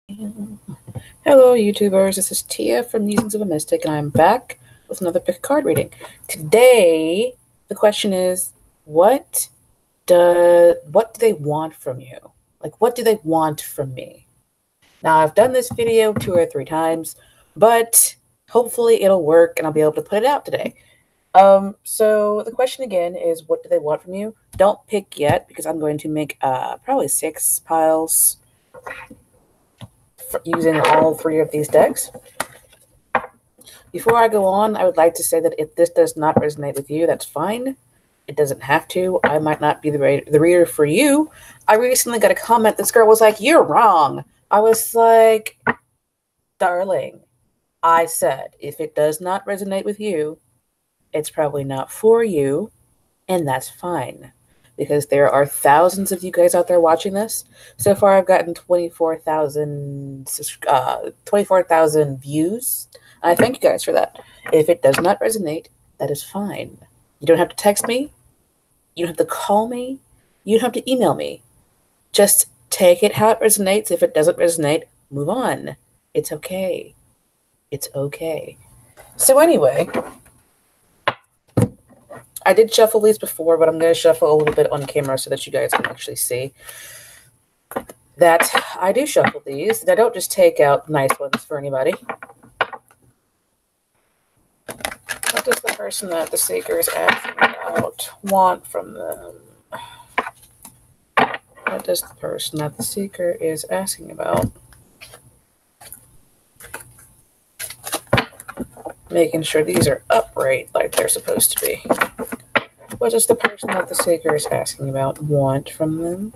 Hello, YouTubers. This is Tia from Musings of a Mystic, and I'm back with another pick a card reading. Today, the question is, what do they want from you? Like, what do they want from me? Now, I've done this video 2 or 3 times, but hopefully it'll work, and I'll be able to put it out today. So the question again is, what do they want from you? Don't pick yet, because I'm going to make probably 6 piles using all 3 of these decks. Before I go on, I would like to say that if this does not resonate with you, that's fine. It doesn't have to. I might not be the reader for you. I recently got a comment. This girl was like, "You're wrong." I was like, darling, I said, if it does not resonate with you, it's probably not for you, and that's fine. Because there are thousands of you guys out there watching this. So far, I've gotten 24,000 views. I thank you guys for that. If it does not resonate, that is fine. You don't have to text me. You don't have to call me. You don't have to email me. Just take it how it resonates. If it doesn't resonate, move on. It's okay. It's okay. So anyway, I did shuffle these before, but I'm going to shuffle a little bit on camera so that you guys can actually see that I do shuffle these. And I don't just take out nice ones for anybody. What does the person that the seeker is asking about want from them? What does the person that the seeker is asking about? Making sure these are upright like they're supposed to be. What does the person that the seeker is asking about want from them?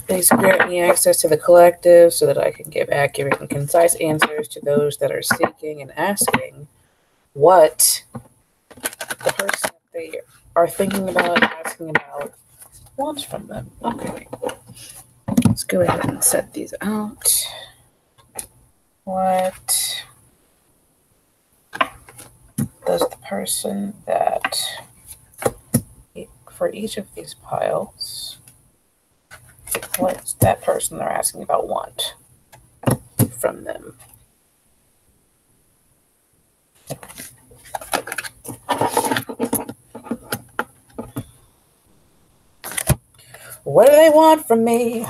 Please grant me access to the collective so that I can give accurate and concise answers to those that are seeking and asking what the person that they are thinking about, asking about, wants from them. Okay. Let's go ahead and set these out. What does the person that, for each of these piles, what's that person they're asking about want from them? What do they want from me?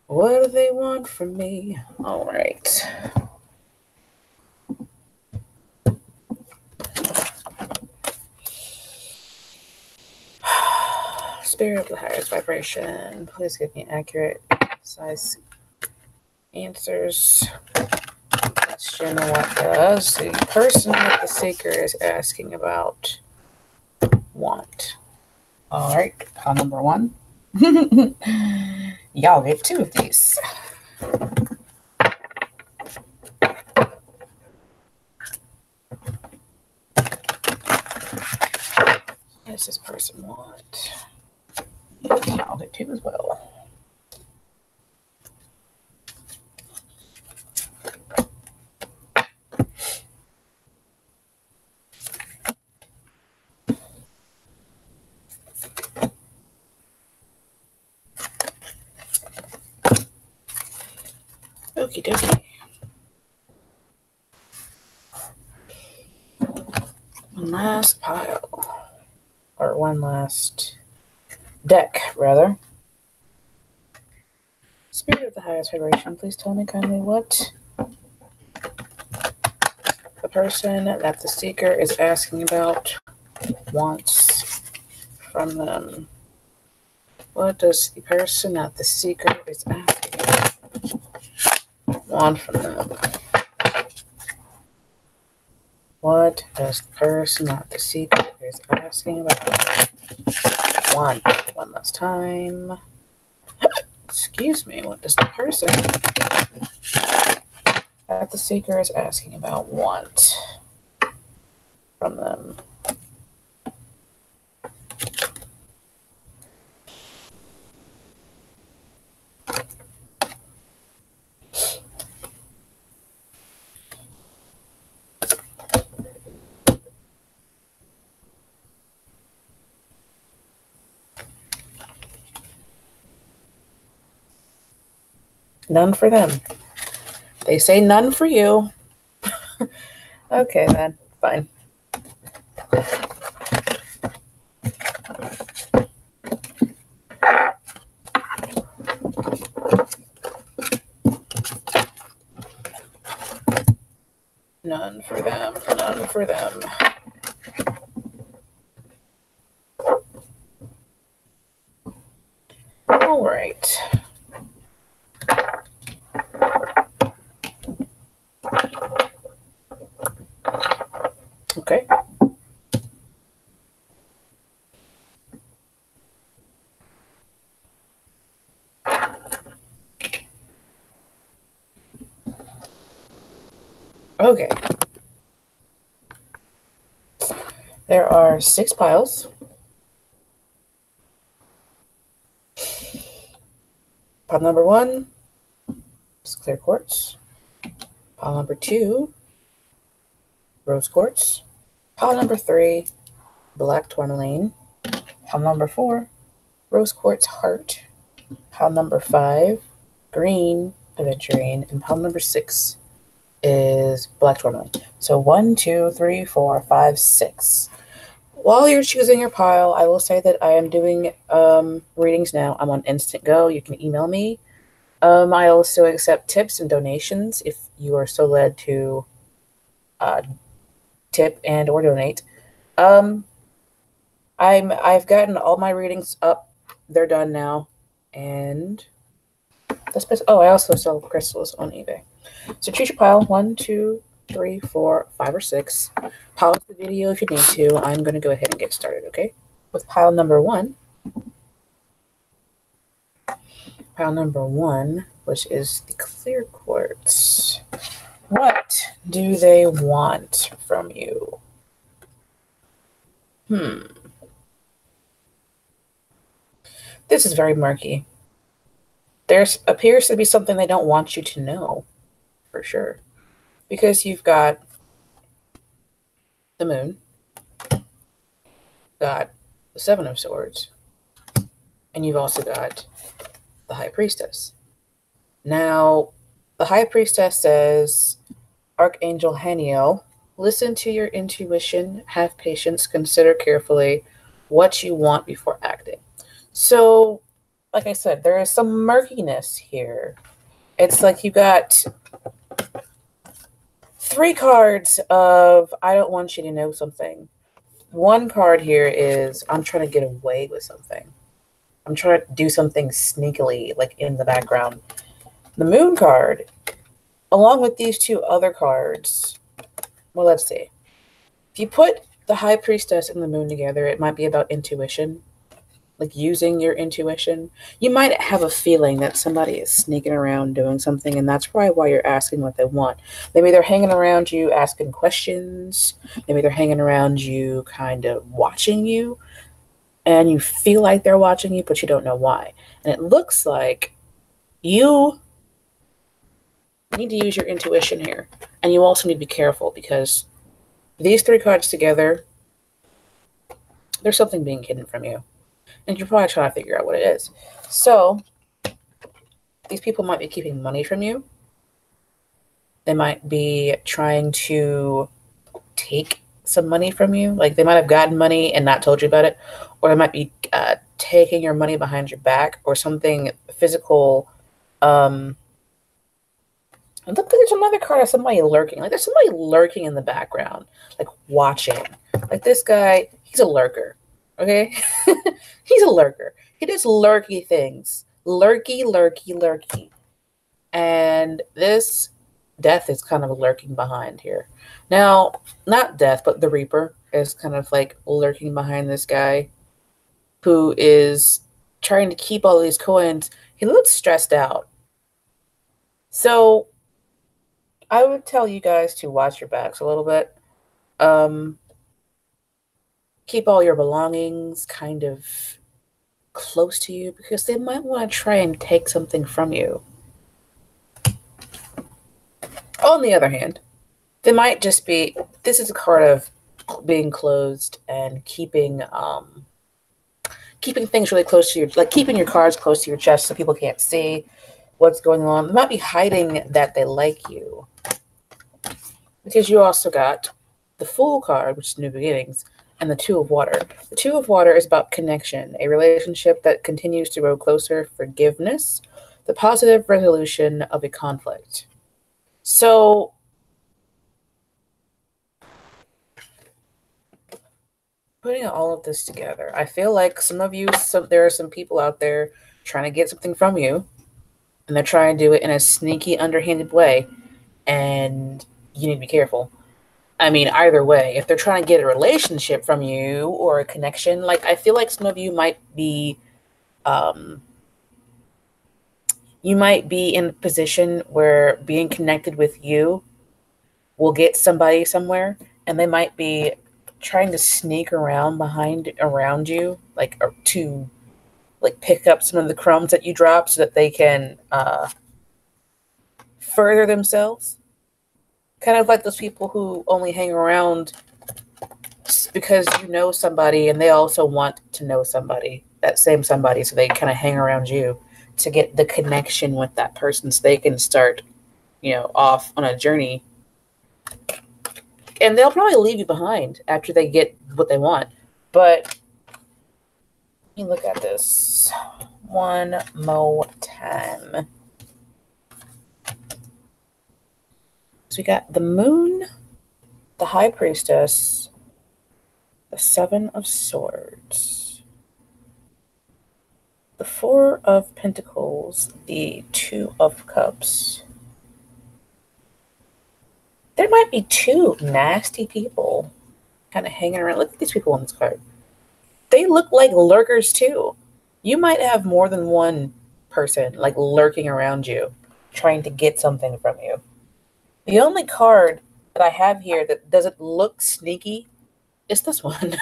What do they want from me? All right. Spirit of the highest vibration, please give me accurate, concise answers. Question: what does the person that the seeker is asking about want? All right, pile number 1. Y'all get 2 of these. What does this person want? Y'all get 2 as well. Okie dokie. One last pile. Or one last deck, rather. Spirit of the highest vibration, please tell me kindly what the person that the seeker is asking about wants from them. What does the person that the seeker is asking want from them? What does the person that the seeker is asking about want? One last time. Excuse me. What does the person that the seeker is asking about want from them? None for them. They say none for you. Okay, then. Fine. None for them. None for them. All right. Okay. Okay. There are 6 piles. Pile number 1 is clear quartz. Pile number 2, rose quartz. Pile number 3, black tourmaline. Pile number 4, rose quartz heart. Pile number 5, green aventurine. And pile number 6 is black tourmaline. So 1, 2, 3, 4, 5, 6. While you're choosing your pile, I will say that I am doing readings now. I'm on InstantGo. You can email me. I also accept tips and donations if you are so led to tip and or donate. I've gotten all my readings up. They're done now. And that's best. Oh, I also sell crystals on eBay. So choose your pile. 1, 2, 3, 4, 5, or 6. Pause the video if you need to. I'm going to go ahead and get started, okay? With pile number 1. Pile number 1, which is the clear quartz. What do they want from you? This is very murky. There appears to be something they don't want you to know, for sure. Because you've got the moon, got the 7 of swords, and you've also got the high priestess. Now, the high priestess says, Archangel Haniel, listen to your intuition, have patience, consider carefully what you want before acting. So, like I said, there is some murkiness here. It's like you got 3 cards of, I don't want you to know something. 1 card here is, I'm trying to get away with something. I'm trying to do something sneakily, like in the background. The moon card, along with these 2 other cards, well, let's see. If you put the high priestess and the moon together, it might be about intuition, like using your intuition. You might have a feeling that somebody is sneaking around doing something, and that's probably why you're asking what they want. Maybe they're hanging around you asking questions. Maybe they're hanging around you kind of watching you, and you feel like they're watching you, but you don't know why. And it looks like you need to use your intuition here. And you also need to be careful because these 3 cards together, there's something being hidden from you. And you're probably trying to figure out what it is. So, these people might be keeping money from you. They might be trying to take some money from you. Like, they might have gotten money and not told you about it. Or they might be taking your money behind your back or something physical. And look, there's another card of somebody lurking. Like, there's somebody lurking in the background, like watching. Like, this guy, he's a lurker. Okay? He's a lurker. He does lurky things. Lurky, lurky, lurky. And this death is kind of lurking behind here. Now, not death, but the Reaper is kind of like lurking behind this guy who is trying to keep all these coins. He looks stressed out. So, I would tell you guys to watch your backs a little bit. Keep all your belongings kind of close to you because they might want to try and take something from you. On the other hand, they might just be, this is a card of being closed and keeping things really close to your, like keeping your cards close to your chest so people can't see. what's going on. They might be hiding that they like you. Because you also got the Fool card, which is New Beginnings, and the Two of Water. The Two of Water is about connection, a relationship that continues to grow closer, forgiveness, the positive resolution of a conflict. So, putting all of this together, I feel like some of you, there are some people out there trying to get something from you, and they're trying to do it in a sneaky, underhanded way, and you need to be careful. I mean, either way, if they're trying to get a relationship from you or a connection, like I feel like some of you might be in a position where being connected with you will get somebody somewhere, and they might be trying to sneak around around you, like to like pick up some of the crumbs that you drop so that they can further themselves. Kind of like those people who only hang around because you know somebody and they also want to know somebody, that same somebody, so they kind of hang around you to get the connection with that person so they can start, off on a journey. And they'll probably leave you behind after they get what they want. But let me look at this one more time. So we got the Moon, the High Priestess, the Seven of Swords, the Four of Pentacles, the Two of Cups. There might be two nasty people kind of hanging around. Look at these people on this card. They look like lurkers too. You might have more than one person like lurking around you, trying to get something from you. The only card that I have here that doesn't look sneaky is this one.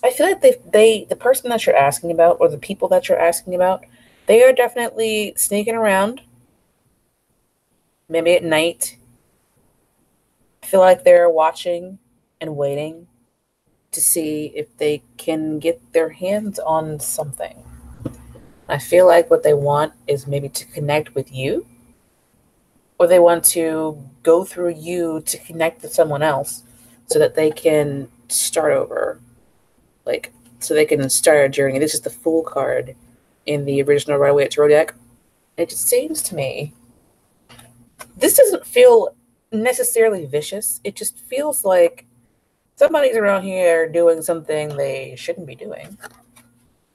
I feel like the person that you're asking about, or the people that you're asking about, they are definitely sneaking around. Maybe at night. I feel like they're watching and waiting to see if they can get their hands on something. I feel like what they want is maybe to connect with you, or they want to go through you to connect with someone else so that they can start over. Like, so they can start a journey. This is the Fool card in the original Waite Tarot deck. It just seems to me, this doesn't feel necessarily vicious. It just feels like somebody's around here doing something they shouldn't be doing.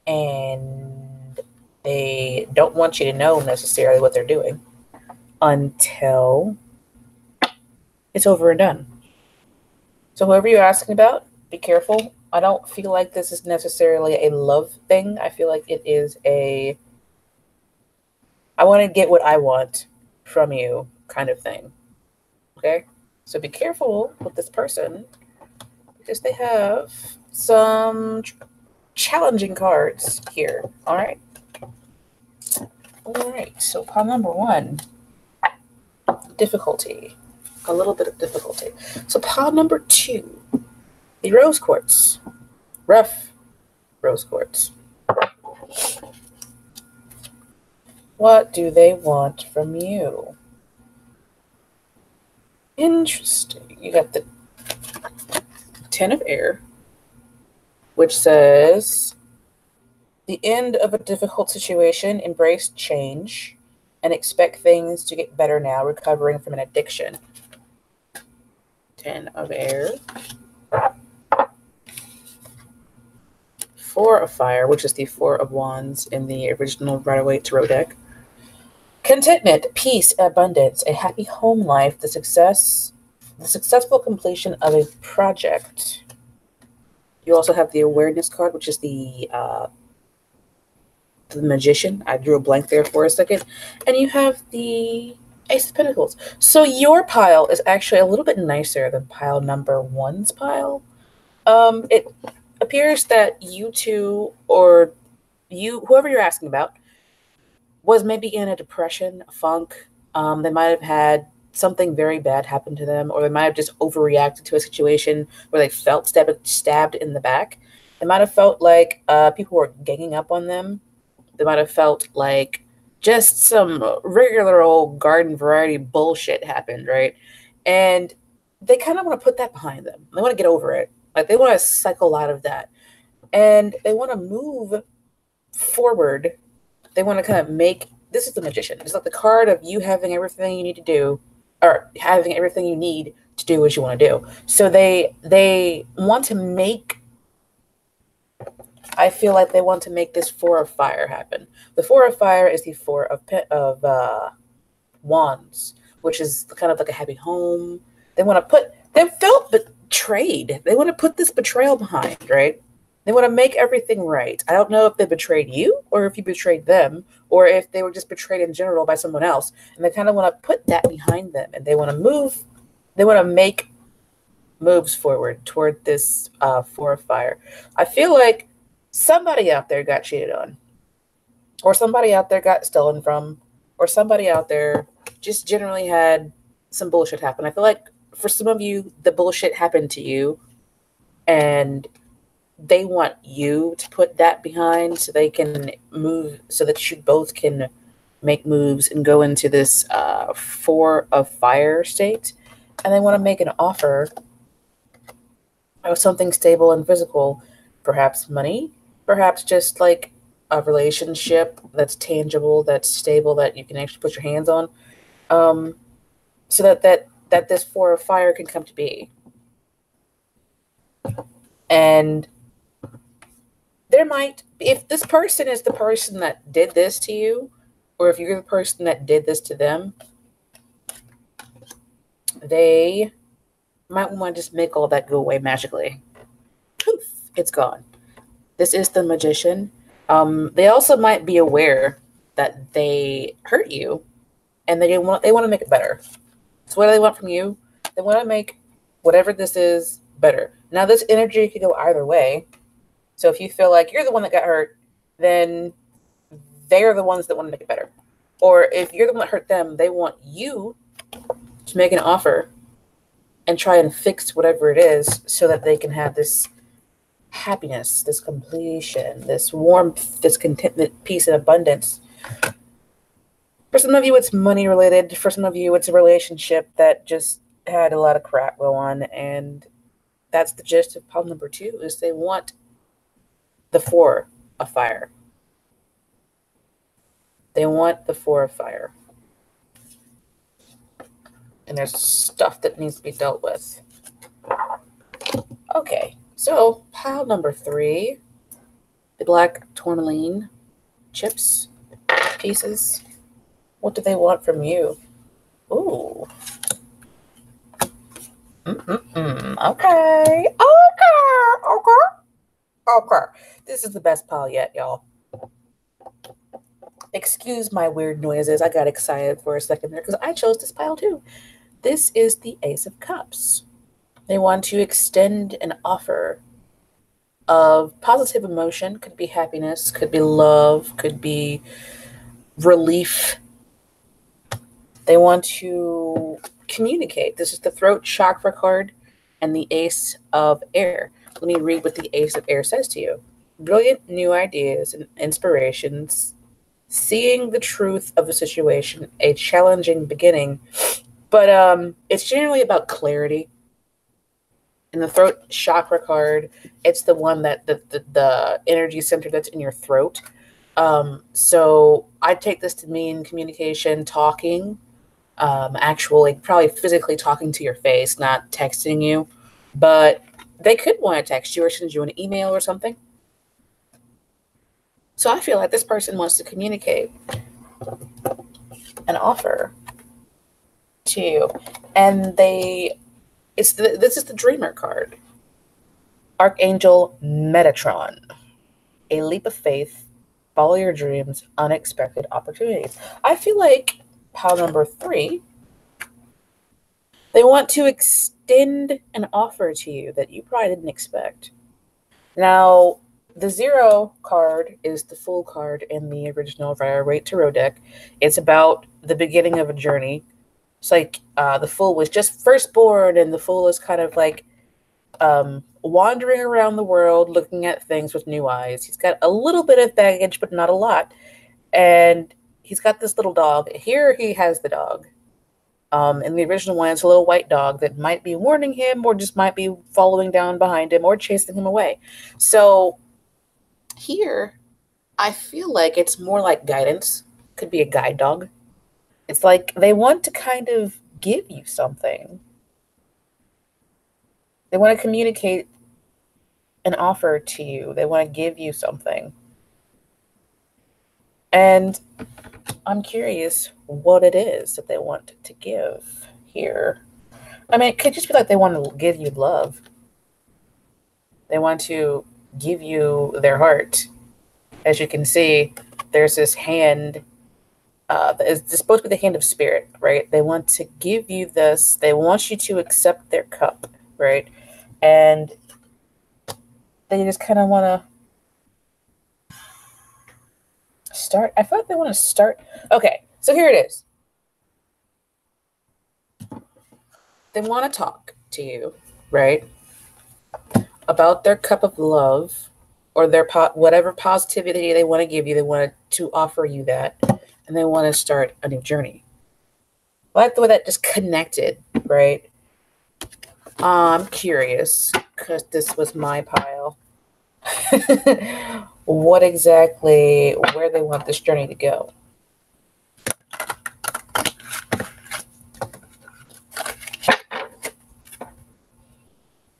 And they don't want you to know necessarily what they're doing until it's over and done. So whoever you're asking about, be careful. I don't feel like this is necessarily a love thing. I feel like it is I want to get what I want from you kind of thing. Okay? So be careful with this person because they have some challenging cards here. All right? All right. So pile number one, difficulty. A little bit of difficulty. So pile number two, the rose quartz. Rough rose quartz. What do they want from you? Interesting. You got the Ten of Air, which says, the end of a difficult situation, embrace change, and expect things to get better now, recovering from an addiction. Ten of Air. Four of Fire, which is the Four of Wands in the original Waite Tarot deck. Contentment, peace, abundance, a happy home life, the successful completion of a project. You also have the Awareness card, which is the Magician. I drew a blank there for a second. And you have the Ace of Pentacles. So your pile is actually a little bit nicer than pile number one's pile. It appears that you two, or whoever you're asking about, was maybe in a depression, a funk. They might have had something very bad happen to them, or they might have just overreacted to a situation where they felt stabbed in the back. They might have felt like people were ganging up on them. They might have felt like just some regular old garden variety bullshit happened, right? And they kind of want to put that behind them. They want to get over it. Like they want to cycle out of that. And they want to move forward. They want to kind of make, this is the magician. It's like the card of you having everything you need to do, or having everything you need to do what you want to do. So they want to make, I feel like they want to make this Four of Fire happen. The Four of Fire is the Four of Wands, which is kind of like a happy home. They want to put, they felt betrayed. They want to put this betrayal behind, right? They want to make everything right. I don't know if they betrayed you or if you betrayed them or if they were just betrayed in general by someone else. And they kind of want to put that behind them and they want to move, they want to make moves forward toward this Four of Fire. I feel like somebody out there got cheated on, or somebody out there got stolen from, or somebody out there just generally had some bullshit happen. I feel like for some of you, the bullshit happened to you and they want you to put that behind so they can move, so that you both can make moves and go into this Four of Fire state. And they want to make an offer of something stable and physical, perhaps money, perhaps just like a relationship that's tangible, that's stable, that you can actually put your hands on, so that this Four of Fire can come to be. And there might, if this person is the person that did this to you, or if you're the person that did this to them, they might want to just make all that go away magically. Poof, it's gone. This is the Magician. They also might be aware that they hurt you, and they want to make it better. So what do they want from you? They want to make whatever this is better. Now, this energy could go either way. So if you feel like you're the one that got hurt, then they're the ones that want to make it better. Or if you're the one that hurt them, they want you to make an offer and try and fix whatever it is so that they can have this happiness, this completion, this warmth, this contentment, peace, and abundance. For some of you, it's money related. For some of you, it's a relationship that just had a lot of crap go on. And that's the gist of pile number 2, is they want the Four of Fire. They want the Four of Fire. And there's stuff that needs to be dealt with. Okay, so pile number 3, the black tourmaline chips, pieces. What do they want from you? Ooh. Okay. This is the best pile yet, y'all. Excuse my weird noises. I got excited for a second there because I chose this pile too. This is the Ace of Cups. They want to extend an offer of positive emotion. Could be happiness, could be love, could be relief. They want to communicate. This is the throat chakra card and the Ace of Air. Let me read what the Ace of Air says to you. Brilliant new ideas and inspirations, seeing the truth of a situation, a challenging beginning. But it's generally about clarity. In the throat chakra card, it's the one that the energy center that's in your throat. So I take this to mean communication, talking, actually probably physically talking to your face, not texting you. But they could want to text you or send you an email or something. So I feel like this person wants to communicate an offer to you. And this is the Dreamer card. Archangel Metatron. A leap of faith, follow your dreams, unexpected opportunities. I feel like pile number 3, they want to extend an offer to you that you probably didn't expect. Now, the 0 card is the Fool card in the original Waite Tarot deck. It's about the beginning of a journey. It's like the Fool was just first born, and the Fool is kind of like wandering around the world, looking at things with new eyes. He's got a little bit of baggage, but not a lot. And he's got this little dog. Here he has the dog. In the original one, it's a little white dog that might be warning him or just might be following down behind him or chasing him away. So here, I feel like it's more like guidance. Could be a guide dog. It's like they want to kind of give you something. They want to communicate an offer to you. They want to give you something. And I'm curious what it is that they want to give here. I mean, it could just be like they want to give you love. They want to give you their heart. As you can see, there's this hand. It's supposed to be the hand of spirit, right? They want to give you this. They want you to accept their cup, right? And they just kind of want to start. I feel like they want to start. Okay, so here it is. They want to talk to you, right? About their cup of love or their whatever positivity they want to give you. They want to offer you that, and they want to start a new journey. I like the way that just connected, right? I'm curious because this was my pile. What exactly, where they want this journey to go.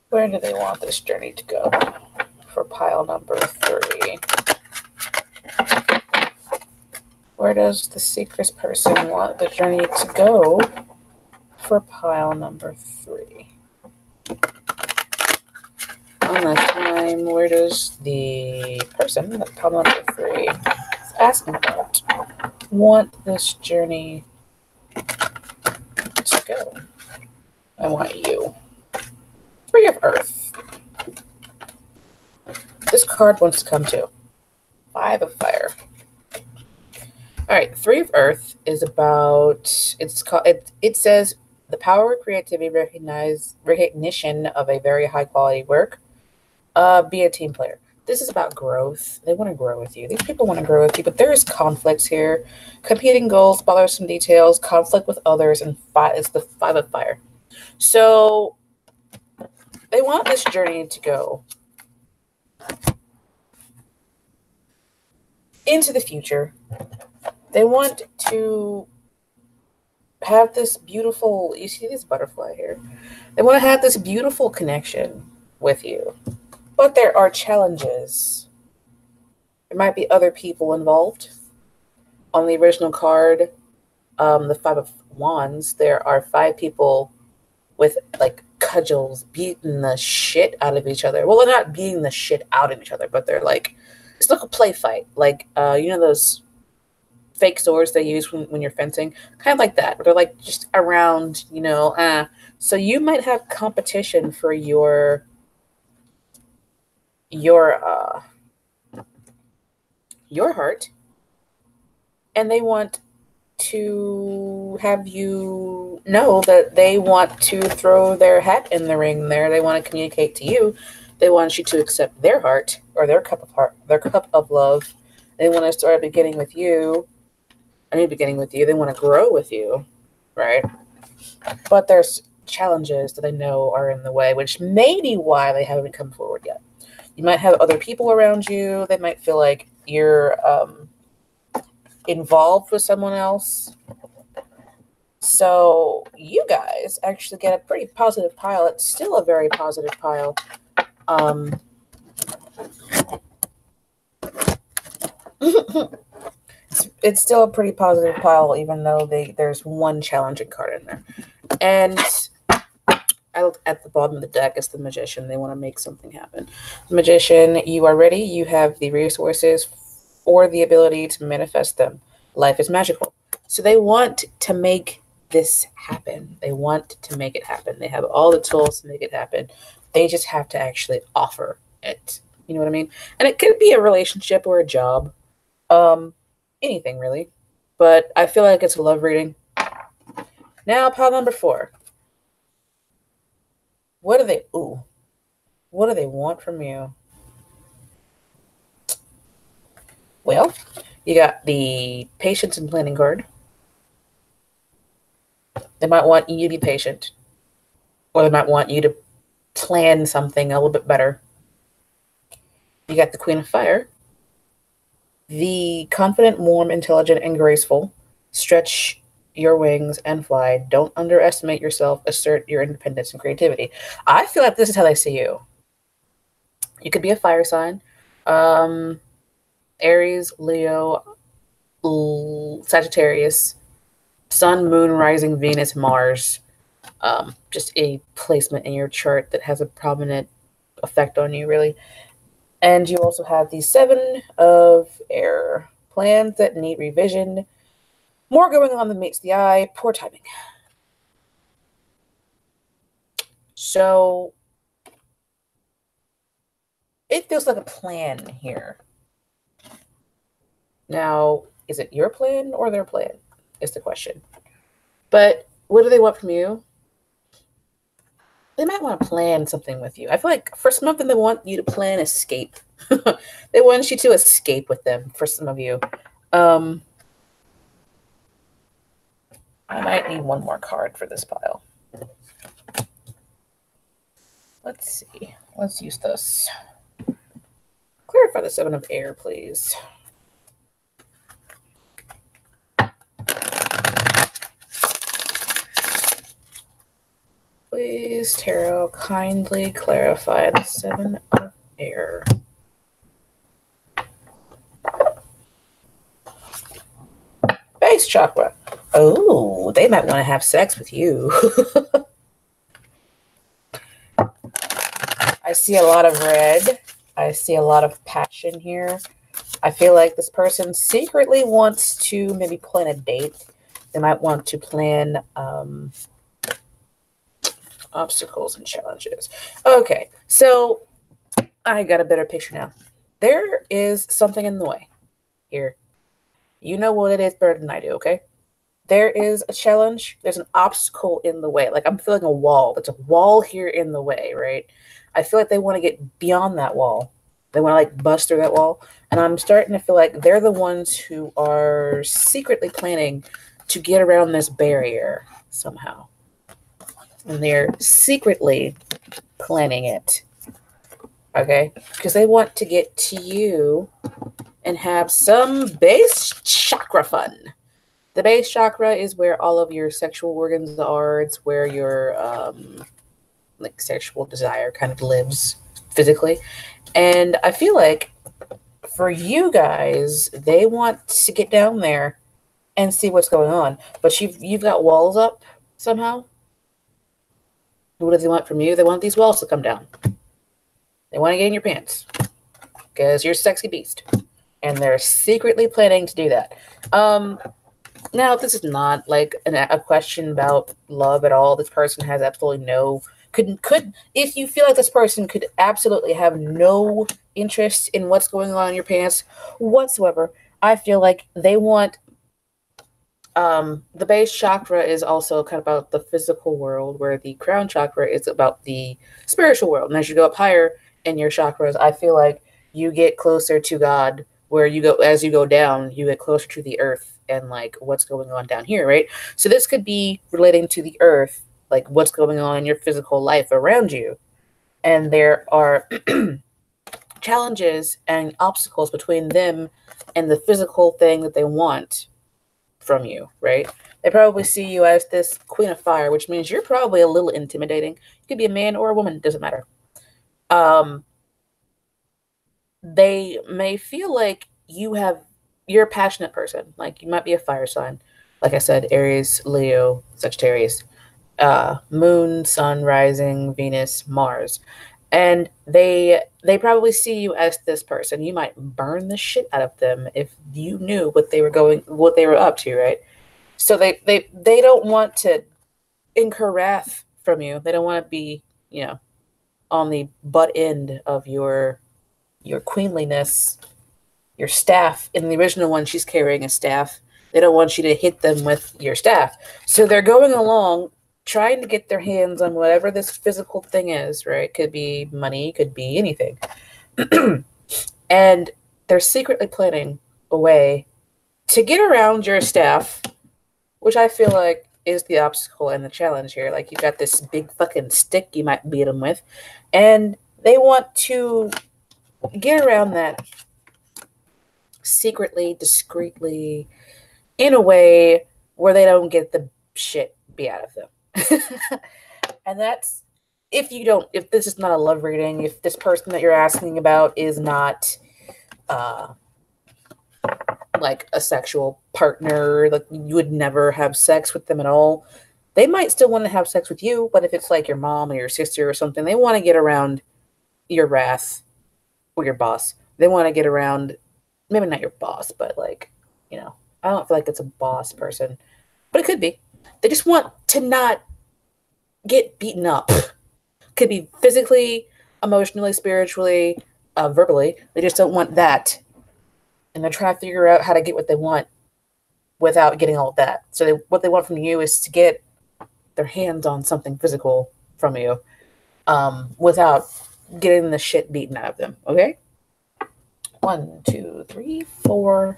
Where do they want this journey to go for pile number 3? Where does the secret person want the journey to go for pile number 3? One last time, where does the person that pile number 3 is asking about want this journey to go? I want you. 3 of Earth. This card wants to come too. 5 of Fire. All right, 3 of Earth is about, it says the power of creativity, recognition of a very high quality work. Be a team player. This is about growth. They want to grow with you. These people want to grow with you, but there is conflicts here. Competing goals, bothersome details, conflict with others, and it's the 5 of Fire. So they want this journey to go into the future. They want to have this beautiful, you see this butterfly here? They want to have this beautiful connection with you. But there are challenges. There might be other people involved. On the original card, the 5 of Wands, there are 5 people with like cudgels beating the shit out of each other. Well, they're not beating the shit out of each other, but they're like, it's like a play fight. Like, you know those fake swords they use when you're fencing? Kind of like that. But they're like just around, you know. So you might have competition for your heart, and they want to have you know that they want to throw their hat in the ring there. They want to communicate to you. They want you to accept their heart or their cup of love. They want to start a beginning with you, a new beginning with you. They want to grow with you, right? But there's challenges that they know are in the way, which may be why they haven't come forward yet. You might have other people around you. They might feel like you're involved with someone else. So you guys actually get a pretty positive pile. It's still a very positive pile. It's still a pretty positive pile, even though there's one challenging card in there. And I looked at the bottom of the deck as the Magician. They want to make something happen. Magician, you are ready. You have the resources or the ability to manifest them. Life is magical. So they want to make this happen. They want to make it happen. They have all the tools to make it happen. They just have to actually offer it. You know what I mean? And it could be a relationship or a job. Anything really. But I feel like it's a love reading. Now, pile number 4. What do they want from you? Well, You got the patience and planning card. They might want you to be patient, or they might want you to plan something a little bit better. You got the Queen of Fire. The confident, warm, intelligent, and graceful. Stretch your wings and fly. Don't underestimate yourself. Assert your independence and creativity. I feel like this is how they see you. You could be a fire sign. Aries, Leo, Sagittarius, Sun, Moon, Rising, Venus, Mars. Just a placement in your chart that has a prominent effect on you, really. And you also have the 7 of Air. Plans that need revision. More going on than meets the eye. Poor timing. So it feels like a plan here. Now, is it your plan or their plan? Is the question. But what do they want from you? They might want to plan something with you. I feel like for some of them, they want you to plan escape. They want you to escape with them for some of you. I might need one more card for this pile. Let's see. Let's use this. Clarify the 7 of Air, please. Please, Tarot, kindly clarify the 7 of Air. Base chakra. Oh, they might want to have sex with you. I see a lot of red. I see a lot of passion here. I feel like this person secretly wants to maybe plan a date. They might want to plan obstacles and challenges. Okay, so I got a better picture now. There is something in the way here. You know what it is better than I do, okay? There is a challenge. There's an obstacle in the way. Like I'm feeling a wall. There's a wall here in the way, right? I feel like they want to get beyond that wall. They want to like bust through that wall. And I'm starting to feel like they're the ones who are secretly planning to get around this barrier somehow. And they're secretly planning it. Okay? Because they want to get to you and have some base chakra fun. The base chakra is where all of your sexual organs are. It's where your like sexual desire kind of lives physically. And I feel like for you guys, they want to get down there and see what's going on. But you've got walls up somehow. What do they want from you? They want these walls to come down. They want to get in your pants because you're a sexy beast. And they're secretly planning to do that. Now, this is not like a question about love at all. This person has absolutely no... Could if you feel like this person could absolutely have no interest in what's going on in your pants whatsoever, I feel like they want... the base chakra is also kind of about the physical world, where the crown chakra is about the spiritual world. And as you go up higher in your chakras, I feel like you get closer to God, where you go, as you go down, you get closer to the earth and like what's going on down here, right? So this could be relating to the earth, like what's going on in your physical life around you. And there are challenges and obstacles between them and the physical thing that they want from you, right? They probably see you as this Queen of Fire, which means you're probably a little intimidating. You could be a man or a woman, it doesn't matter. They may feel like you're a passionate person. Like you might be a fire sign. Like I said, Aries, Leo, Sagittarius, Moon, Sun, Rising, Venus, Mars. And they probably see you as this person. You might burn the shit out of them if you knew what they were up to, right? So they don't want to incur wrath from you. They don't want to be, on the butt end of your queenliness, your staff. In the original one, she's carrying a staff. They don't want you to hit them with your staff. So they're going along trying to get their hands on whatever this physical thing is, right? Could be money, could be anything. And they're secretly planning a way to get around your staff, which I feel like is the obstacle and the challenge here. Like, you got this big fucking stick you might beat them with, and they want to get around that secretly, discreetly, in a way where they don't get the shit beat out of them. And that's if this is not a love reading, if this person that you're asking about is not like a sexual partner, like you would never have sex with them at all, they might still want to have sex with you. But if it's like your mom or your sister or something, they want to get around your wrath or your boss. They want to get around, maybe not your boss, but like, I don't feel like it's a boss person, but it could be. They just want to not get beaten up. Could be physically, emotionally, spiritually, verbally. They just don't want that. And they're trying to figure out how to get what they want without getting all of that. So what they want from you is to get their hands on something physical from you without getting the shit beaten out of them. Okay? 1, 2, 3, 4,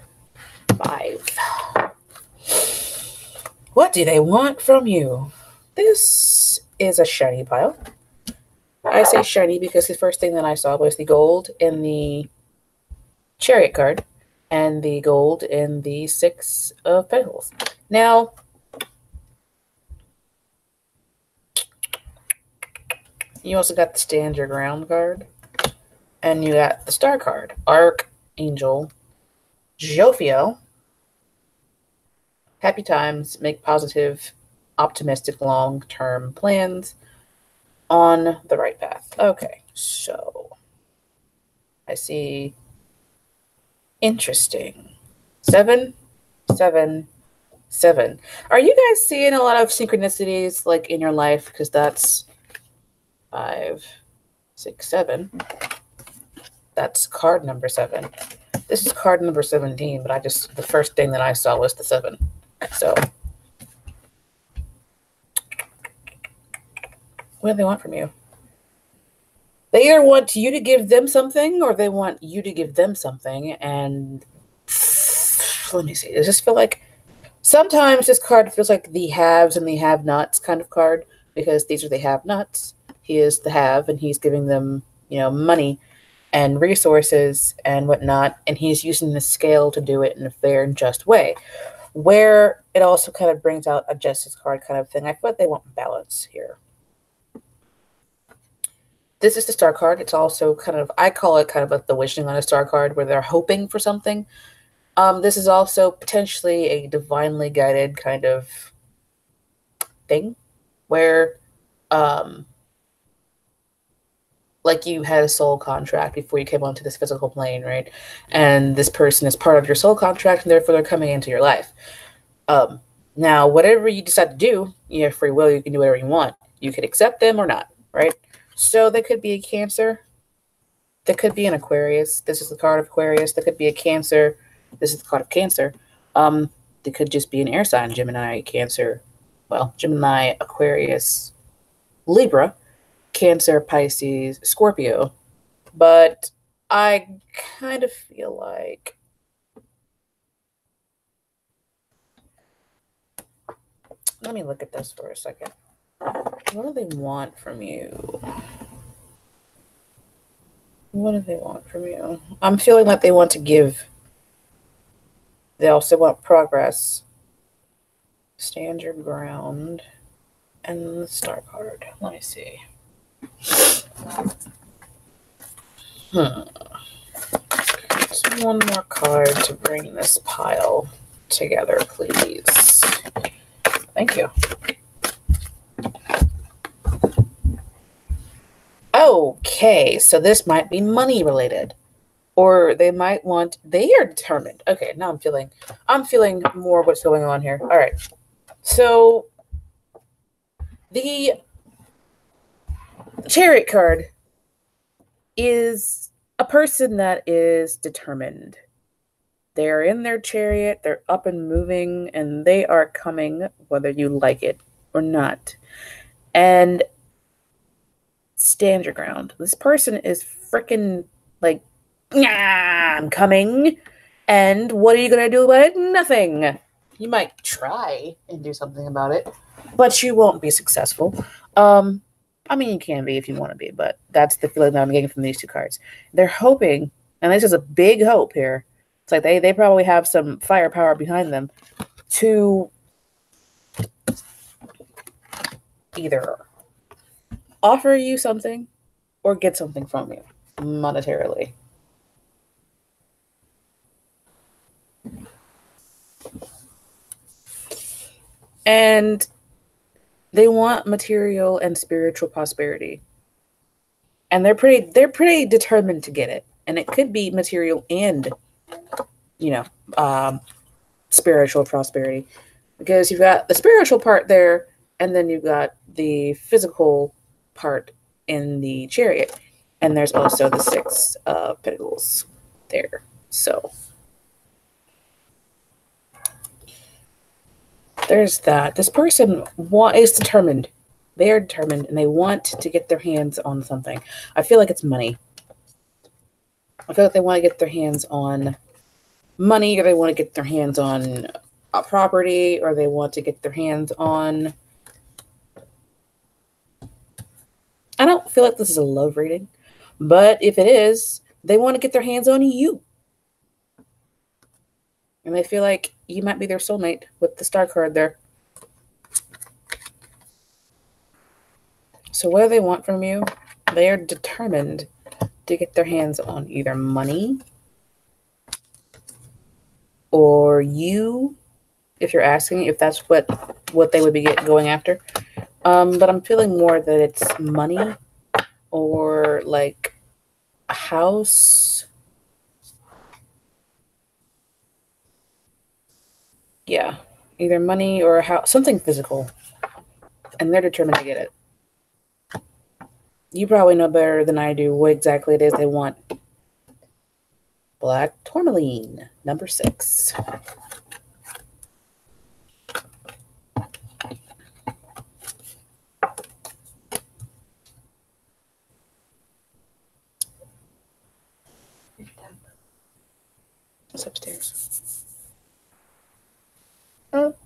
5. What do they want from you? This is a shiny pile. I say shiny because the first thing that I saw was the gold in the Chariot card and the gold in the 6 of Pentacles. Now, you also got the Stand Your Ground card, and you got the Star card, Archangel Jophiel. Happy times, make positive, optimistic, long-term plans on the right path. Okay, so I see. Interesting. 7, 7, 7. Are you guys seeing a lot of synchronicities like in your life? Because that's 5, 6, 7. That's card number 7. This is card number 17, but the first thing that I saw was the 7. So, what do they want from you? They either want you to give them something or they want you to give them something. And let me see. Does this feel like sometimes this card feels like the haves and the have-nots kind of card, because these are the have-nots. He is the have, and he's giving them, money and resources and whatnot, and he's using the scale to do it in a fair and just way. Where it also kind of brings out a justice card kind of thing. I feel like they want balance here. This is the Star card. It's also kind of, I call it kind of like the wishing on a star card, where they're hoping for something. This is also potentially a divinely guided kind of thing, where like you had a soul contract before you came onto this physical plane, right? And this person is part of your soul contract, and therefore they're coming into your life. Now, whatever you decide to do, you have free will. You can do whatever you want. You could accept them or not, right? So they could be a Cancer. There could be an Aquarius. This is the card of Aquarius. There could be a Cancer. This is the card of Cancer. They could just be an air sign, Gemini, Cancer. Well, Gemini, Aquarius, Libra, Cancer, Pisces, Scorpio. But I kind of feel like let me look at this for a second. What do they want from you? What do they want from you? I'm feeling like they want to give. They also want progress. Stand your ground. And the Star card. Let me see. Just one more card to bring this pile together, please. Thank you. Okay, so this might be money related, or they might want. They are determined. Okay, now I'm feeling more what's going on here. All right, so the Chariot card is a person that is determined. They're in their chariot, they're up and moving, and they are coming whether you like it or not. And stand your ground. This person is freaking like, yeah, I'm coming. And what are you going to do about it? Nothing. You might try and do something about it, but you won't be successful. I mean, you can be if you want to be, but that's the feeling that I'm getting from these two cards. They're hoping, and this is a big hope here. It's like they probably have some firepower behind them to either offer you something or get something from you monetarily. And they want material and spiritual prosperity. And they're pretty determined to get it. And it could be material and, spiritual prosperity. Because you've got the spiritual part there, and then you've got the physical part in the Chariot. And there's also the Six of Pentacles there. So there's that. This person is determined. They are determined, and they want to get their hands on something. I feel like it's money. I feel like they want to get their hands on money, or they want to get their hands on a property, or they want to get their hands on... I don't feel like this is a love reading, but if it is, they want to get their hands on you. And they feel like you might be their soulmate with the star card there. So what do they want from you? They are determined to get their hands on either money or you, if you're asking if that's what they would be going after. But I'm feeling more that it's money or like a house. Yeah, either money or a house, something physical. And they're determined to get it. You probably know better than I do what exactly it is they want. Black tourmaline, number 6. It's upstairs. I'll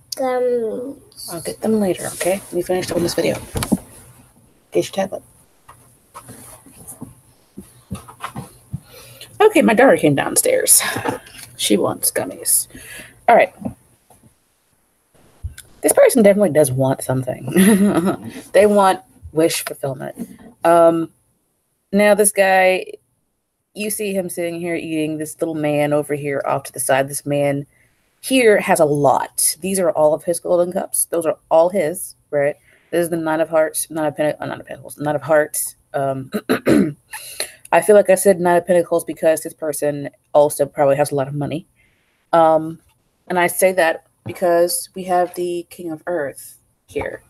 get them later, okay? Let me finish on this video. Get your tablet. Okay, my daughter came downstairs. She wants gummies. All right. This person definitely does want something. They want wish fulfillment. Now this guy, you see him sitting here eating. This little man over here off to the side. This man here has a lot. These are all of his golden cups. Those are all his, right? This is the Nine of Hearts, Nine of Pentacles, Nine of Hearts. I feel like I said Nine of Pentacles because this person also probably has a lot of money. And I say that because we have the King of Earth here.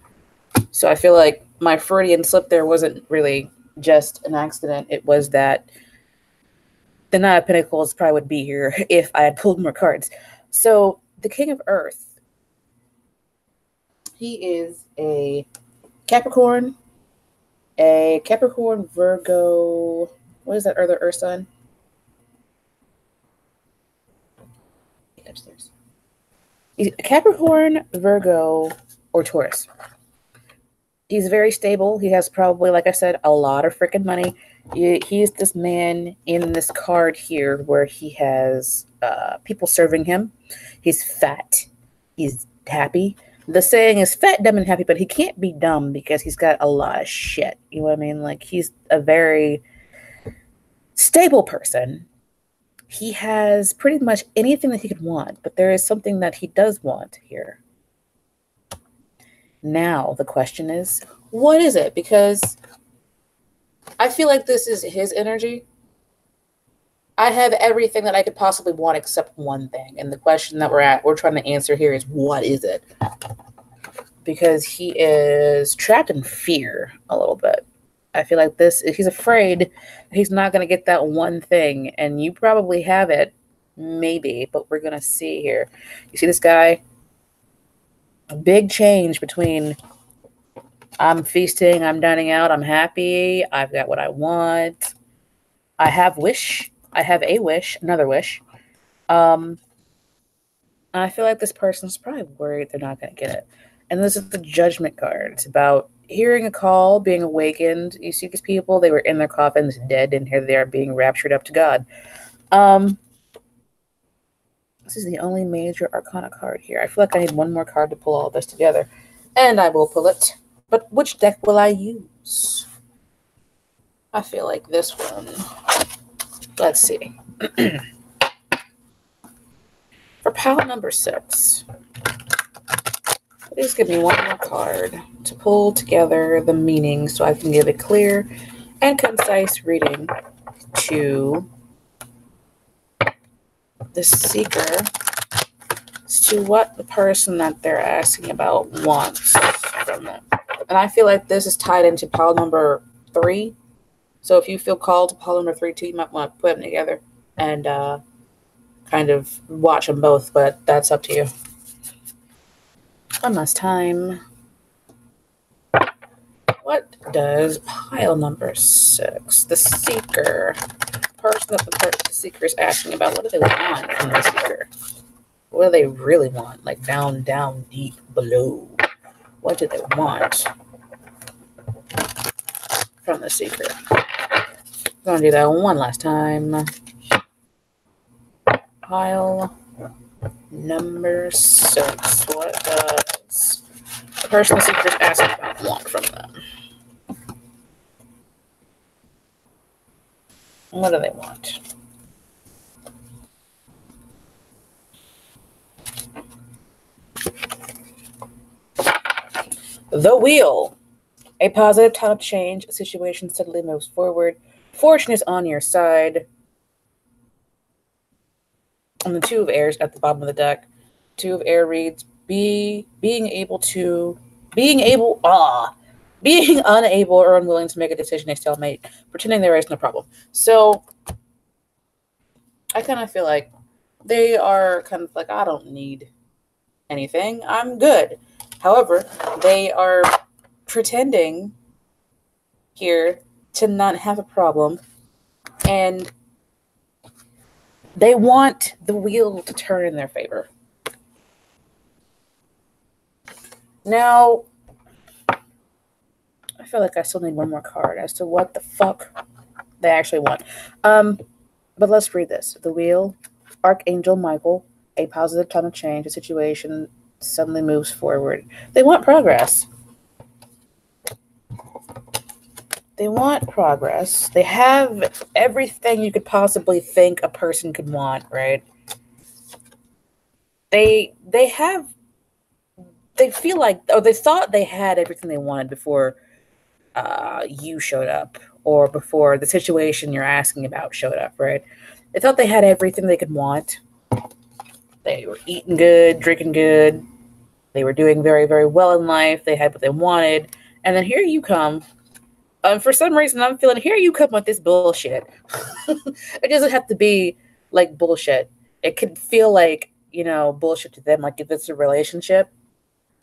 So I feel like my Freudian slip there wasn't really just an accident. It was that the Nine of Pentacles probably would be here if I had pulled more cards. So the King of Earth, he is a Capricorn, Virgo. What is that other Earth sign? Upstairs. He's a Capricorn, Virgo, or Taurus. He's very stable. He has probably, like I said, a lot of freaking money. He's this man in this card here where he has people serving him. He's fat. He's happy. The saying is fat, dumb, and happy, but he can't be dumb because he's got a lot of shit. You know what I mean? Like, he's a very stable person. He has pretty much anything that he could want, but there is something that he does want here. Now, the question is, what is it? Because I feel like this is his energy. I have everything that I could possibly want except one thing. And the question that we're trying to answer here is, what is it? Because he is trapped in fear a little bit. I feel like he's afraid he's not going to get that one thing. And you probably have it, maybe, but we're going to see here. You see this guy? A big change between I'm feasting, I'm dining out, I'm happy, I've got what I want. I have a wish, another wish. And I feel like this person's probably worried they're not going to get it. And this is the judgment card. It's about hearing a call, being awakened. You see these people, they were in their coffins dead, and here they are being raptured up to God. This is the only major arcana card here. I feel like I need one more card to pull all this together. And I will pull it. But which deck will I use? I feel like this one. Let's see. For pile number 6, please give me one more card to pull together the meaning so I can give a clear and concise reading to the seeker as to what the person that they're asking about wants from them. And I feel like this is tied into pile number 3. So if you feel called to pile number 3 too, you might want to put them together and kind of watch them both, but that's up to you. One last time. What does pile number 6, the seeker, person that the seeker is asking about, what do they want from the seeker? What do they really want? Like down, deep below. What do they want from the seeker? I'm going to do that one last time. Pile number 6. What does the person the seeker is asking about want from them? What do they want? The wheel. A positive time of change. A situation steadily moves forward. Fortune is on your side. And the 2 of Airs at the bottom of the deck. 2 of Air reads being unable or unwilling to make a decision, a stalemate, pretending there is no problem. So I kind of feel like they are kind of like, I don't need anything. I'm good. However, they are pretending here to not have a problem, and they want the wheel to turn in their favor. Now, I feel like I still need one more card as to what the fuck they actually want. But let's read this. The wheel, Archangel Michael, a positive time of change, a situation suddenly moves forward. They want progress. They want progress. They have everything you could possibly think a person could want, right? They feel like, or they thought they had everything they wanted before you showed up, or before the situation you're asking about showed up, right? They thought they had everything they could want. They were eating good, drinking good. They were doing very, very well in life. They had what they wanted. And then here you come. For some reason, I'm feeling here you come with this bullshit. It doesn't have to be like bullshit. It could feel like, bullshit to them. Like if it's a relationship,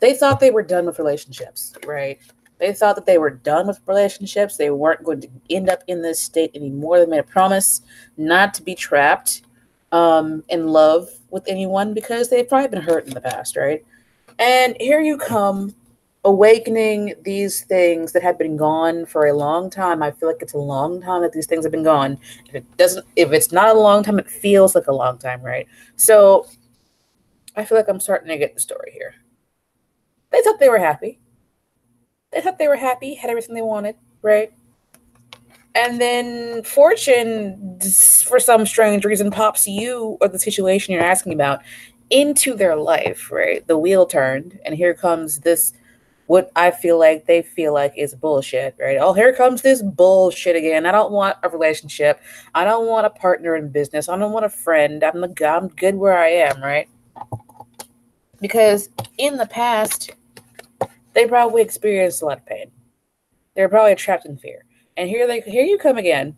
they thought they were done with relationships, right? They thought that they were done with relationships. They weren't going to end up in this state anymore. They made a promise not to be trapped in love with anyone because they've probably been hurt in the past, right? And here you come, awakening these things that had been gone for a long time. I feel like it's a long time that these things have been gone. If it's not a long time, it feels like a long time, right? So I feel like I'm starting to get the story here. They thought they were happy. They thought they were happy, had everything they wanted, right? And then fortune, for some strange reason, pops you or the situation you're asking about into their life, right? The wheel turned, and here comes this, what I feel like they feel like is bullshit, right? Oh, here comes this bullshit again. I don't want a relationship. I don't want a partner in business. I don't want a friend. I'm good where I am, right? Because in the past, they probably experienced a lot of pain. They're probably trapped in fear. And here you come again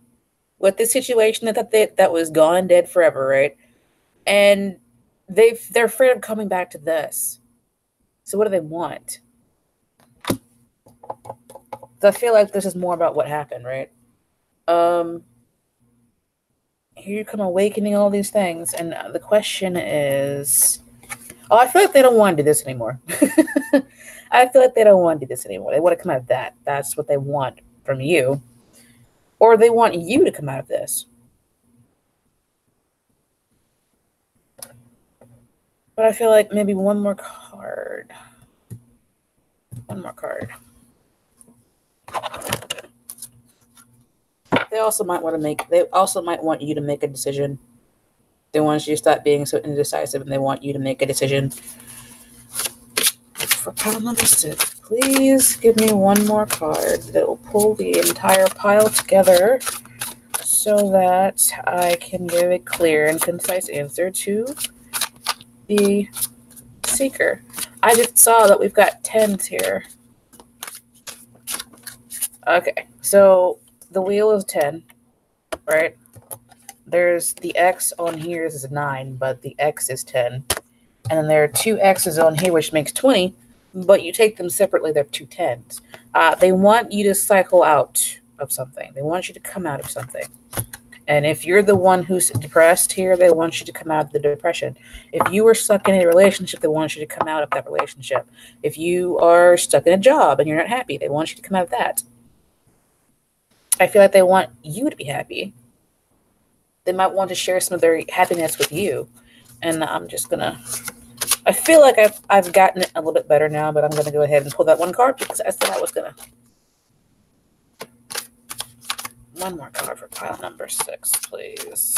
with this situation that was gone dead forever, right? And they're afraid of coming back to this. So what do they want? So I feel like this is more about what happened, right? Here you come awakening all these things. And the question is, oh, I feel like they don't want to do this anymore. I feel like they don't want to do this anymore. They want to come out of that. That's what they want from you. Or they want you to come out of this. But I feel like maybe one more card. One more card. They also might want you to make a decision. They want you to stop being so indecisive, and they want you to make a decision. For pile number 6, please give me one more card that will pull the entire pile together so that I can give a clear and concise answer to the seeker. I just saw that we've got 10s here. Okay, so the wheel is 10, right? There's the X on here is a 9, but the X is 10. And then there are 2 X's on here, which makes 20, but you take them separately, they're 2 10s. They want you to cycle out of something. They want you to come out of something. And if you're the one who's depressed here, they want you to come out of the depression. If you were stuck in a relationship, they want you to come out of that relationship. If you are stuck in a job and you're not happy, they want you to come out of that. I feel like they want you to be happy. They might want to share some of their happiness with you. And I'm just going to... I feel like I've gotten it a little bit better now, but I'm going to go ahead and pull that one card because I said I was going to... One more card for pile number 6, please.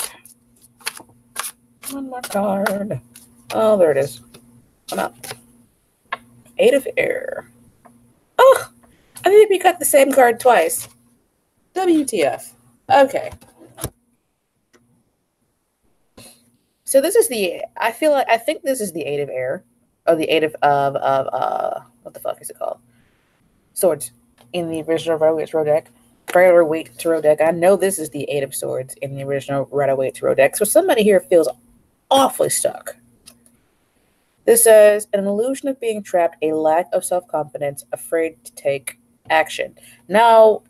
One more card. Oh, there it is. Come out. 8 of air. Oh, I think we got the same card twice. WTF. Okay. So this is the, I think this is the 8 of air. Or the 8 of what the fuck is it called? Swords. In the original Rider-Waite Tarot deck. Rider-Waite Tarot deck. I know this is the 8 of Swords in the original Rider-Waite Tarot deck. So somebody here feels awfully stuck. This says, an illusion of being trapped, a lack of self-confidence, afraid to take action. Now,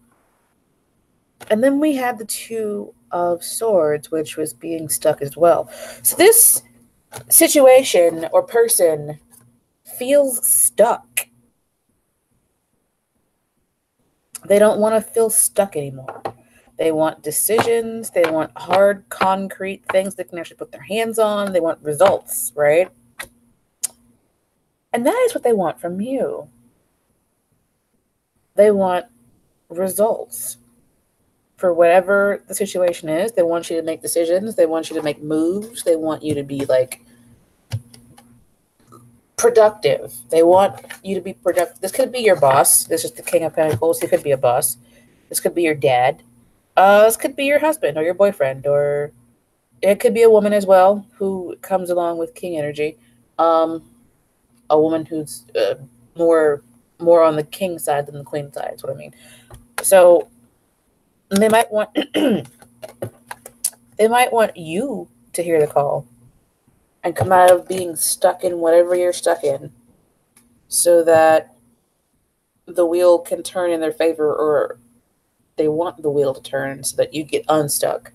and then we had the 2 of Swords, which was being stuck as well. So this situation or person feels stuck. They don't want to feel stuck anymore. They want decisions. They want hard, concrete things they can actually put their hands on. They want results, right? And that is what they want from you. They want results. For whatever the situation is, they want you to make decisions. They want you to make moves. They want you to be, like, productive. They want you to be productive. This could be your boss. This is the King of Pentacles. He could be a boss. This could be your dad. This could be your husband or your boyfriend, or it could be a woman as well who comes along with King energy. A woman who's more on the King side than the Queen side. Is what I mean. So they might want you to hear the call and come out of being stuck in whatever you're stuck in so that the wheel can turn in their favor, or they want the wheel to turn so that you get unstuck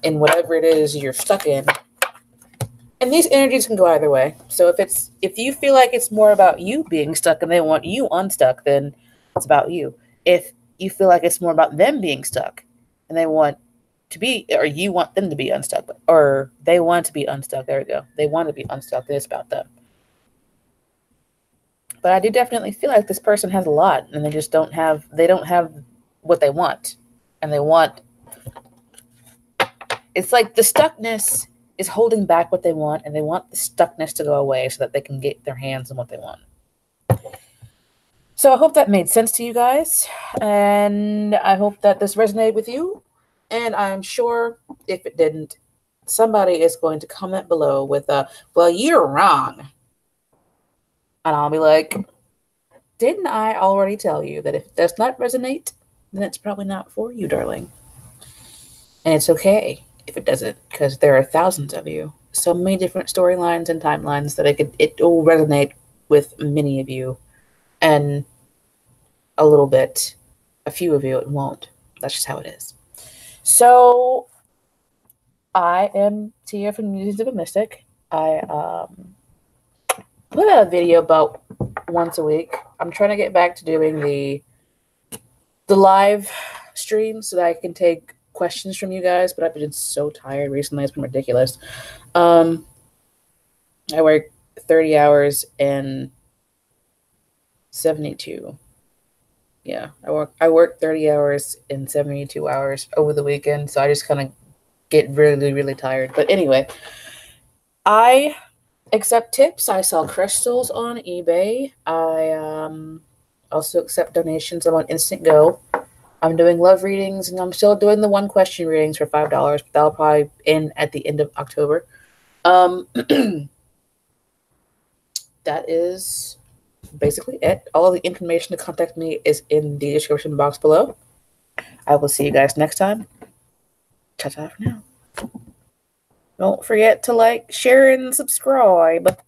in whatever it is you're stuck in. And these energies can go either way. So if you feel like it's more about you being stuck and they want you unstuck, then it's about you. If you feel like it's more about them being stuck and they want to be, or you want them to be unstuck, or they want to be unstuck. There we go. They want to be unstuck. It's about them. But I do definitely feel like this person has a lot and they don't have what they want. And it's like the stuckness is holding back what they want, and they want the stuckness to go away so that they can get their hands on what they want. So I hope that made sense to you guys, and I hope that this resonated with you. And I'm sure if it didn't, somebody is going to comment below with well, you're wrong. And I'll be like, didn't I already tell you that if it does not resonate, then it's probably not for you, darling. And it's okay if it doesn't, because there are thousands of you. So many different storylines and timelines that it will resonate with many of you. And a few of you, it won't. That's just how it is. So I am Tia from Musings of a Mystic. I put out a video about once a week. I'm trying to get back to doing the live stream so that I can take questions from you guys, but I've been so tired recently. It's been ridiculous. I work 30 hours in 72. Yeah, I work 30 hours in 72 hours over the weekend, so I just kind of get really, really tired. But anyway, I accept tips. I sell crystals on eBay. I also accept donations. I'm on InstantGo. I'm doing love readings, and I'm still doing the one question readings for $5, but that'll probably end at the end of October. That is basically it. All of the information to contact me is in the description box below. I will see you guys next time. Ta-ta for now. Don't forget to like, share, and subscribe.